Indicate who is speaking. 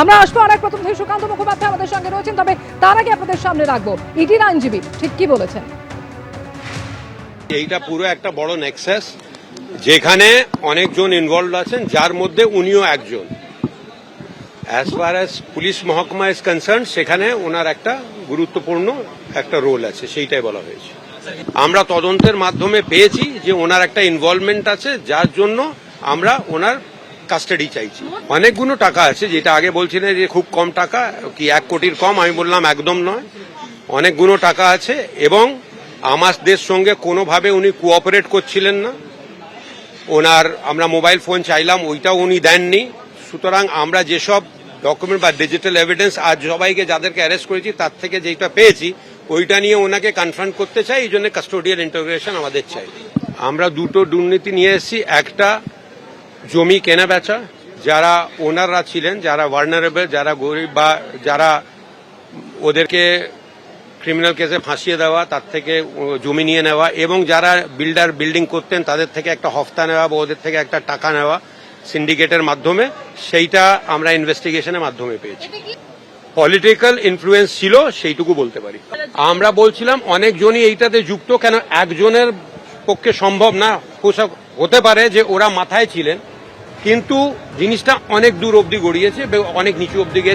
Speaker 1: আমরা আসবো আরেক প্রতিনিধি সুকান্ত মুখোপাধ্যায় আমাদের সঙ্গে রয়েছেন, তবে তার আগে আপনাদের সামনে রাখবো ইডির আইনজীবী ঠিক কি বলেছেন।
Speaker 2: এইটা পুরো একটা বড় নেক্সাস যেখানে অনেকজন ইনভলভ আছেন, যার মধ্যে উনিও একজন। অ্যাজ ফার অ্যাজ পুলিশ মহকুমা ইজ কনসার্ন, সেখানে ওনার একটা গুরুত্বপূর্ণ একটা রোল আছে, সেইটাই বলা হয়েছে। আমরা তদন্তের মাধ্যমে পেয়েছি যে ওনার একটা ইনভলভমেন্ট আছে, যার জন্য আমরা ওনার কাস্টাডি চাইছি। অনেকগুলো টাকা আছে, যেটা আগে বলছিলেন যে খুব কম টাকা, কি 1 কোটির কম, আমি বললাম একদম নয়, অনেকগুলো টাকা আছে এবং আমাদের সঙ্গে কোনোভাবে উনি কোঅপারেট করছিলেন না। ওনার আমরা মোবাইল ফোন চাইলাম, ওইটাও উনি দেননি। সুতরাং আমরা যেসব ডকুমেন্ট বা ডিজিটাল এভিডেন্স আজ সবাইকে যাদেরকে অ্যারেস্ট করেছি তার থেকে যেটা পেয়েছি ওইটা নিয়ে ওনাকে কনফ্রন্ট করতে চাই, এই জন্য কাস্টোডিয়াল ইন্টারোগেশন আমাদের চাই। আমরা দুটো দুর্নীতি নিয়ে এসেছি, একটা জমি কেনা বেচা, যারা ওনাররা ছিলেন, যারা ভার্নারেবল, যারা গরিব বা যারা ওদেরকে ক্রিমিনাল কেসে ফাঁসিয়ে দেওয়া, তার থেকে জমি নিয়ে নেওয়া, এবং যারা বিল্ডিং করতেন তাদের থেকে একটা হফতা নেওয়া বা ওদের থেকে একটা টাকা নেওয়া সিন্ডিকেটের মাধ্যমে, সেইটা আমরা ইনভেস্টিগেশনের মাধ্যমে পেয়েছি। পলিটিক্যাল ইনফ্লুয়েন্স ছিল, সেইটুকু বলতে পারি। আমরা বলছিলাম অনেকজনই এইটাতে যুক্ত, কেন একজনের পক্ষে সম্ভব না। হতে পারে যে ওরা মাথায় ছিলেন, কিন্তু জিনিসটা অনেক দূর অবধি গড়িয়েছে, অনেক নিচু অবধি গিয়েছে।